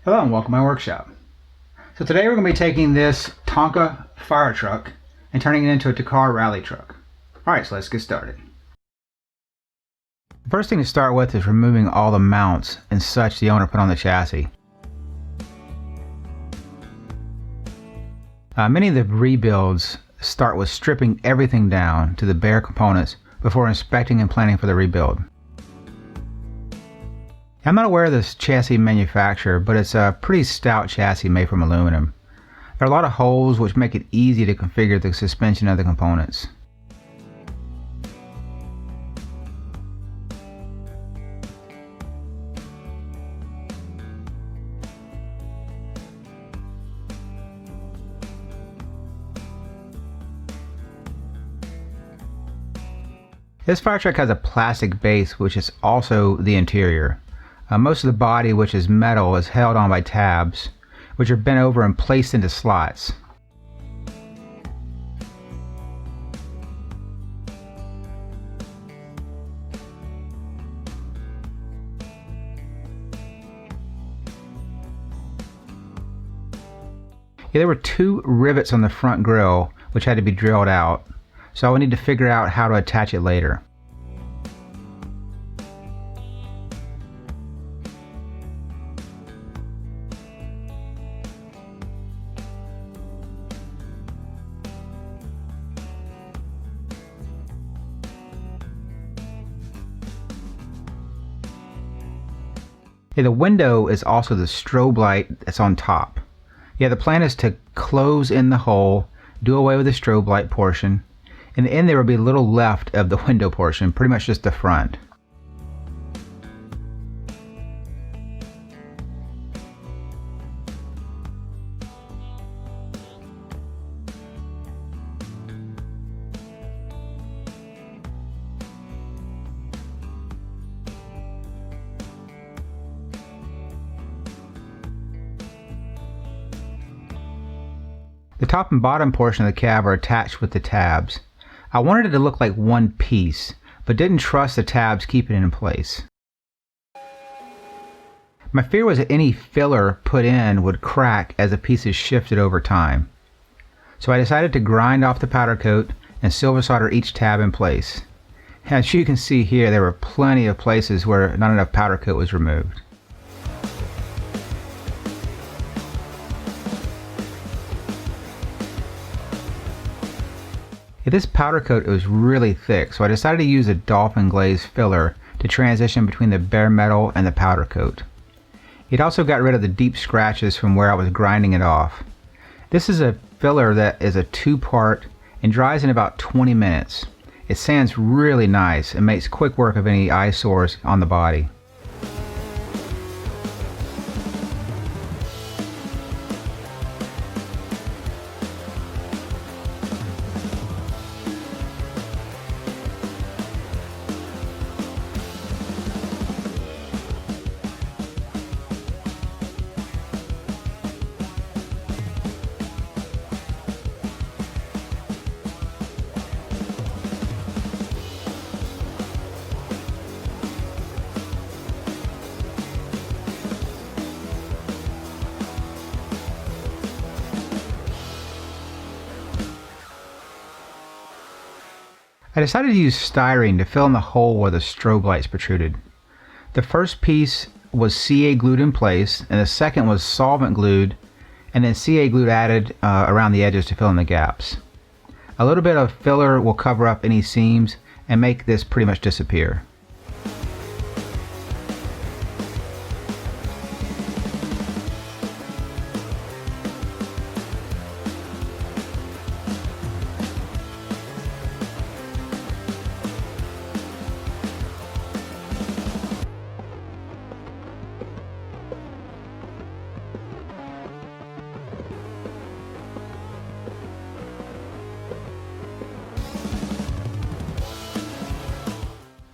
Hello and welcome to my workshop. So today we're going to be taking this Tonka fire truck and turning it into a Dakar rally truck. Alright, so let's get started. The first thing to start with is removing all the mounts and such the owner put on the chassis. Many of the rebuilds start with stripping everything down to the bare components before inspecting and planning for the rebuild. I'm not aware of this chassis manufacturer, but it's a pretty stout chassis made from aluminum. There are a lot of holes which make it easy to configure the suspension of the components. This fire truck has a plastic base which is also the interior. Most of the body, which is metal, is held on by tabs, which are bent over and placed into slots. There were two rivets on the front grille which had to be drilled out, so I would need to figure out how to attach it later. The window is also the strobe light that's on top. The plan is to close in the hole, do away with the strobe light portion. In the end there will be little left of the window portion, pretty much just the front. The top and bottom portion of the cab are attached with the tabs. I wanted it to look like one piece, but didn't trust the tabs keeping it in place. My fear was that any filler put in would crack as the pieces shifted over time. So I decided to grind off the powder coat and silver solder each tab in place. As you can see here, there were plenty of places where not enough powder coat was removed. This powder coat was really thick, so I decided to use a dolphin glaze filler to transition between the bare metal and the powder coat. It also got rid of the deep scratches from where I was grinding it off. This is a filler that is a two-part and dries in about 20 minutes. It sands really nice and makes quick work of any eyesores on the body. I decided to use styrene to fill in the hole where the strobe lights protruded. The first piece was CA glued in place, and the second was solvent glued, and then CA glued added around the edges to fill in the gaps. A little bit of filler will cover up any seams and make this pretty much disappear.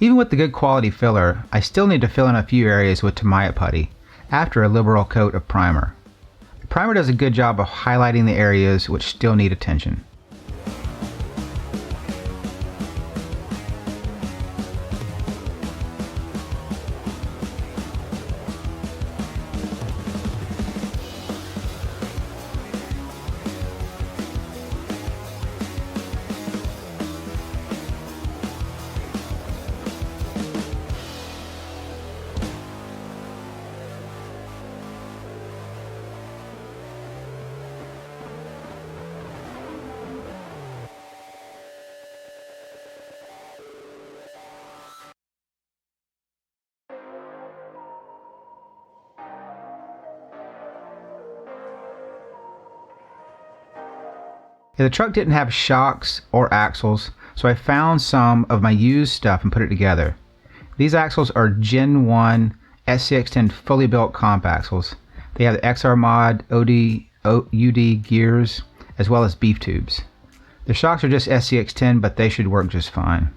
Even with the good quality filler, I still need to fill in a few areas with Tamiya putty after a liberal coat of primer. The primer does a good job of highlighting the areas which still need attention. The truck didn't have shocks or axles, so I found some of my used stuff and put it together. These axles are Gen 1 SCX10 fully built comp axles. They have the XR Mod UD gears as well as beef tubes. The shocks are just SCX10, but they should work just fine.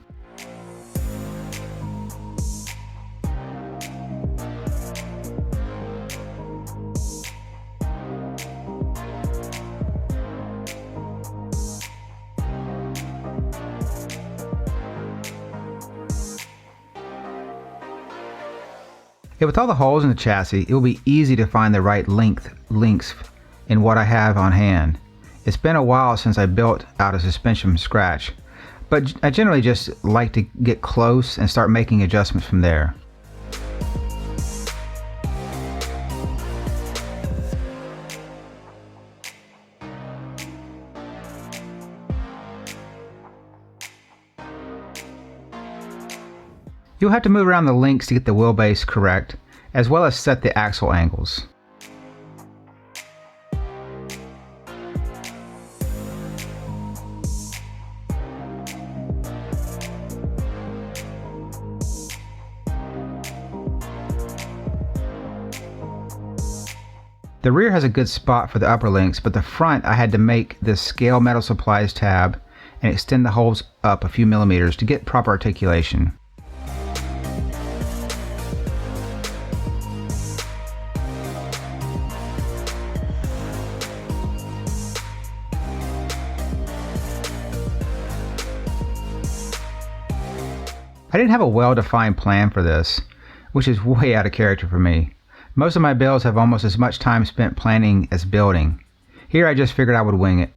Yeah, with all the holes in the chassis, it will be easy to find the right links in what I have on hand. It's been a while since I built out a suspension from scratch, but I generally just like to get close and start making adjustments from there. You'll have to move around the links to get the wheelbase correct, as well as set the axle angles. The rear has a good spot for the upper links, but the front I had to make this scale metal supplies tab and extend the holes up a few millimeters to get proper articulation. I didn't have a well-defined plan for this, which is way out of character for me. Most of my builds have almost as much time spent planning as building. Here I just figured I would wing it.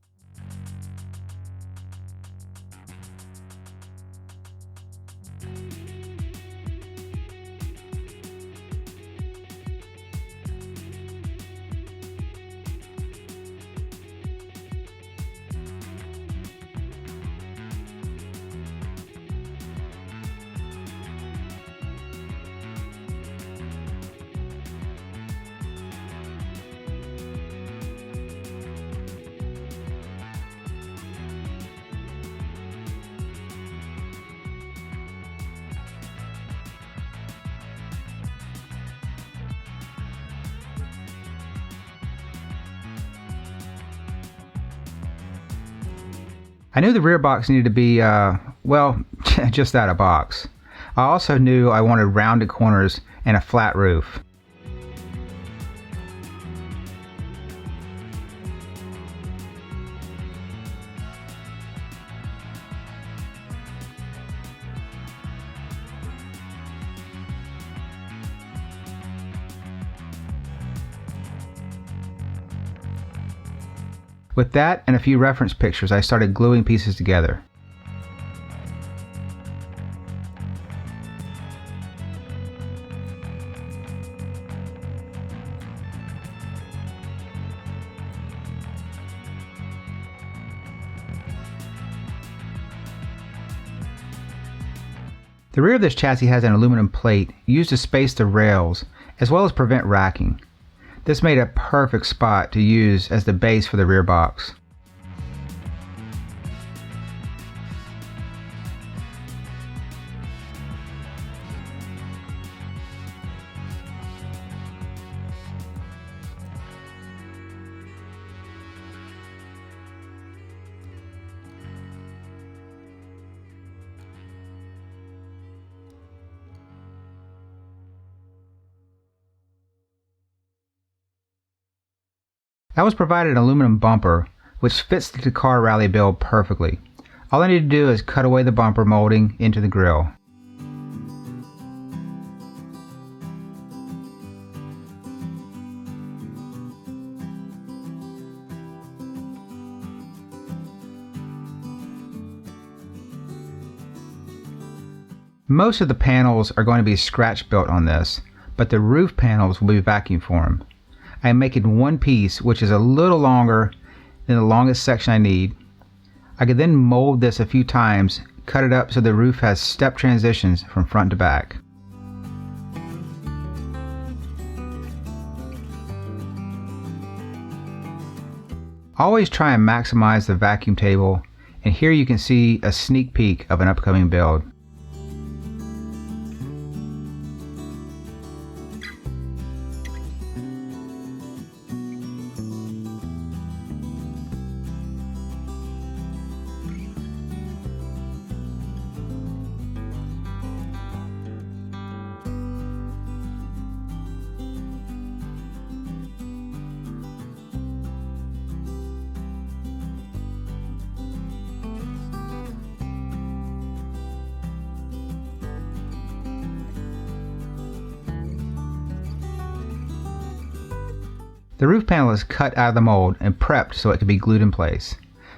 I knew the rear box needed to be, well, just that, a box. I also knew I wanted rounded corners and a flat roof. With that and a few reference pictures, I started gluing pieces together. The rear of this chassis has an aluminum plate used to space the rails as well as prevent racking. This made a perfect spot to use as the base for the rear box. I was provided an aluminum bumper, which fits the Dakar Rally build perfectly. All I need to do is cut away the bumper molding into the grille. Most of the panels are going to be scratch built on this, but the roof panels will be vacuum formed. I am making one piece, which is a little longer than the longest section I need. I could then mold this a few times, cut it up so the roof has step transitions from front to back. Always try and maximize the vacuum table, and here you can see a sneak peek of an upcoming build. The roof panel is cut out of the mold and prepped so it can be glued in place.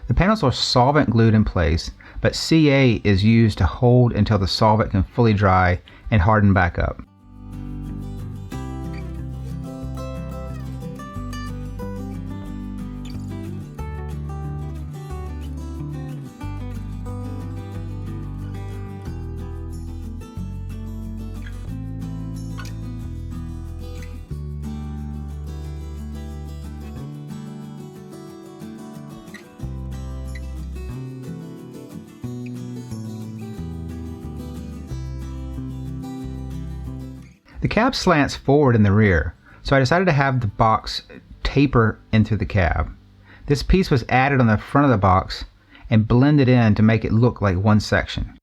The panels are solvent glued in place, but CA is used to hold until the solvent can fully dry and harden back up. The cab slants forward in the rear, so I decided to have the box taper into the cab. This piece was added on the front of the box and blended in to make it look like one section.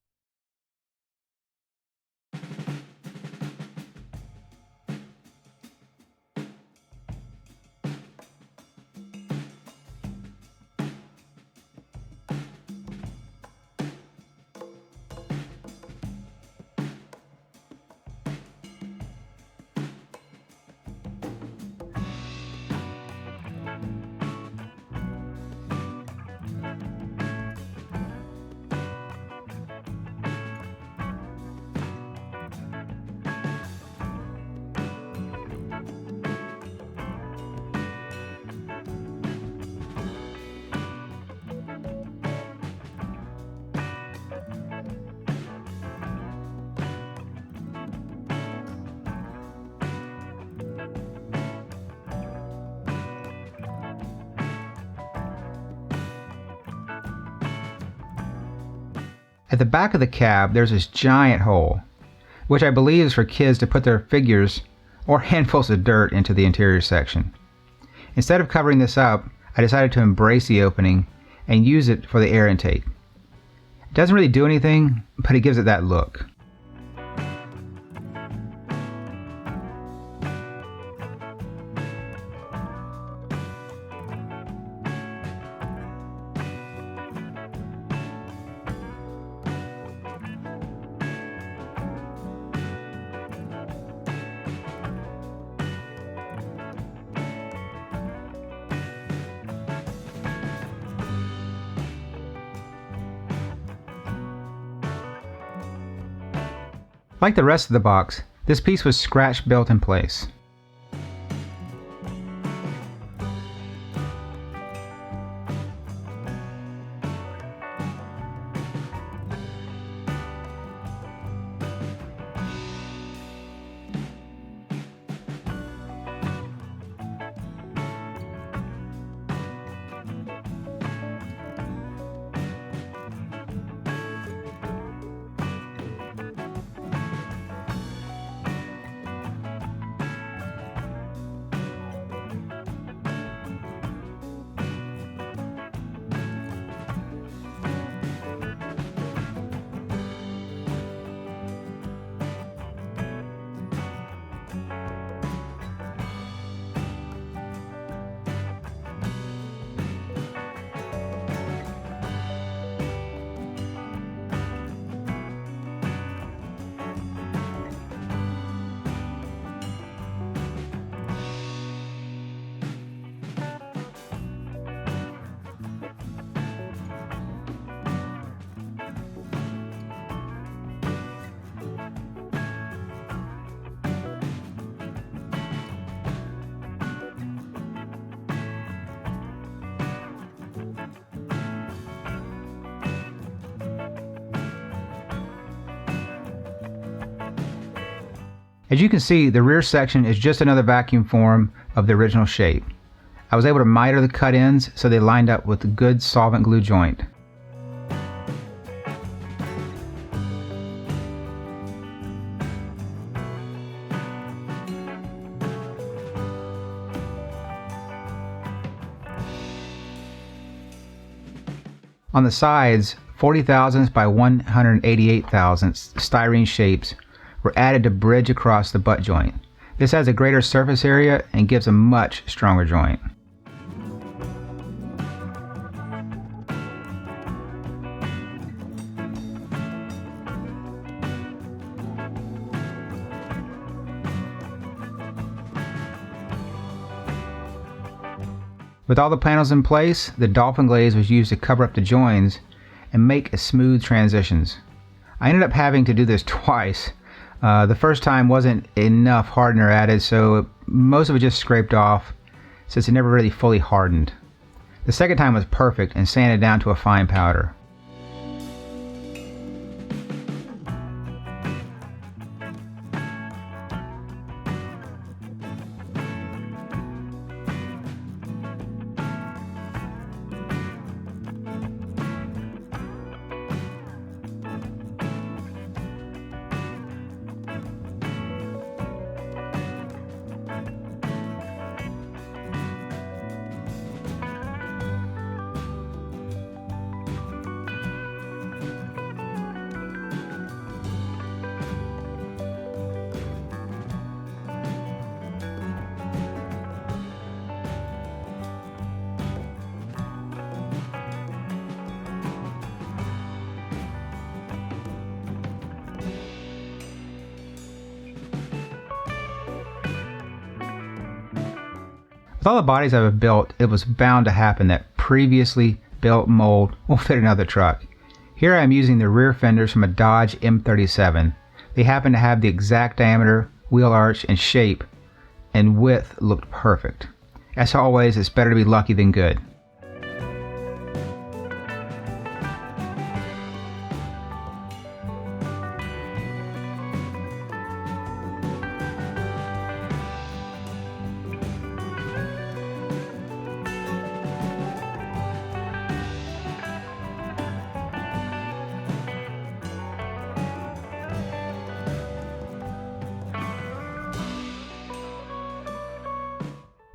At the back of the cab, there's this giant hole, which I believe is for kids to put their figures or handfuls of dirt into the interior section. Instead of covering this up, I decided to embrace the opening and use it for the air intake. It doesn't really do anything, but it gives it that look. Like the rest of the box, this piece was scratch built in place. As you can see, the rear section is just another vacuum form of the original shape. I was able to miter the cut ends so they lined up with a good solvent glue joint. On the sides, 40 thousandths by 188 thousandths styrene shapes were added to bridge across the butt joint. This has a greater surface area and gives a much stronger joint. With all the panels in place, the dolphin glaze was used to cover up the joins and make smooth transitions. I ended up having to do this twice. The first time wasn't enough hardener added, so most of it just scraped off since it never really fully hardened. The second time was perfect and sanded down to a fine powder. With all the bodies I've built, it was bound to happen that previously built mold will fit another truck. Here I am using the rear fenders from a Dodge M37. They happen to have the exact diameter, wheel arch, and shape, and width looked perfect. As always, it's better to be lucky than good.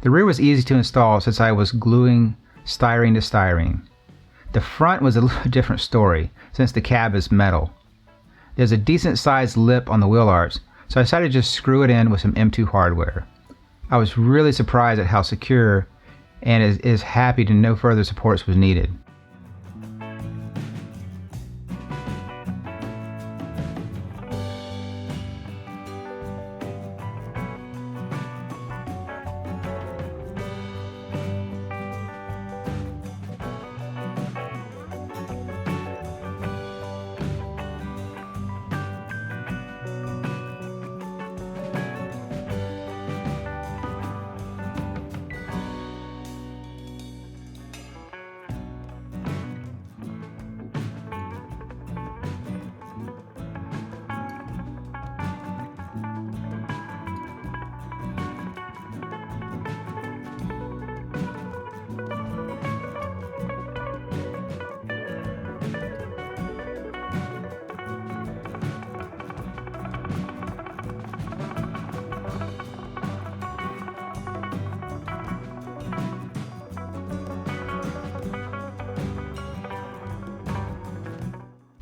The rear was easy to install since I was gluing styrene to styrene. The front was a little different story since the cab is metal. There's a decent sized lip on the wheel arch, so I decided to just screw it in with some M2 hardware. I was really surprised at how secure and is happy to no further supports was needed.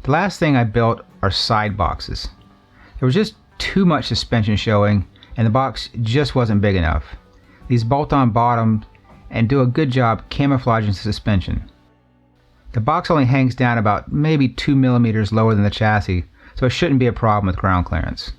The last thing I built are side boxes. There was just too much suspension showing and the box just wasn't big enough. These bolt-on bottoms and do a good job camouflaging the suspension. The box only hangs down about maybe 2 millimeters lower than the chassis, so it shouldn't be a problem with ground clearance.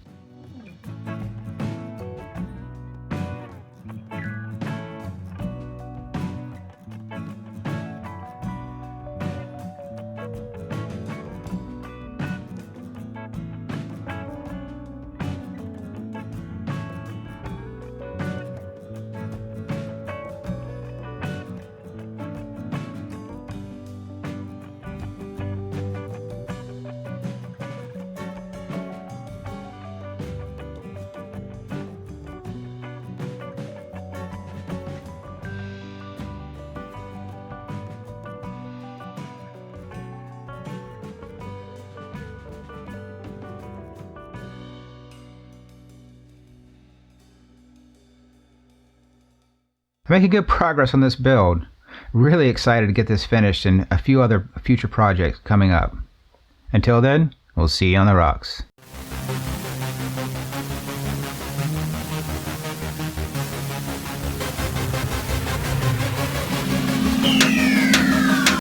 I'm making good progress on this build. Really excited to get this finished and a few other future projects coming up. Until then, we'll see you on the rocks. Yeah.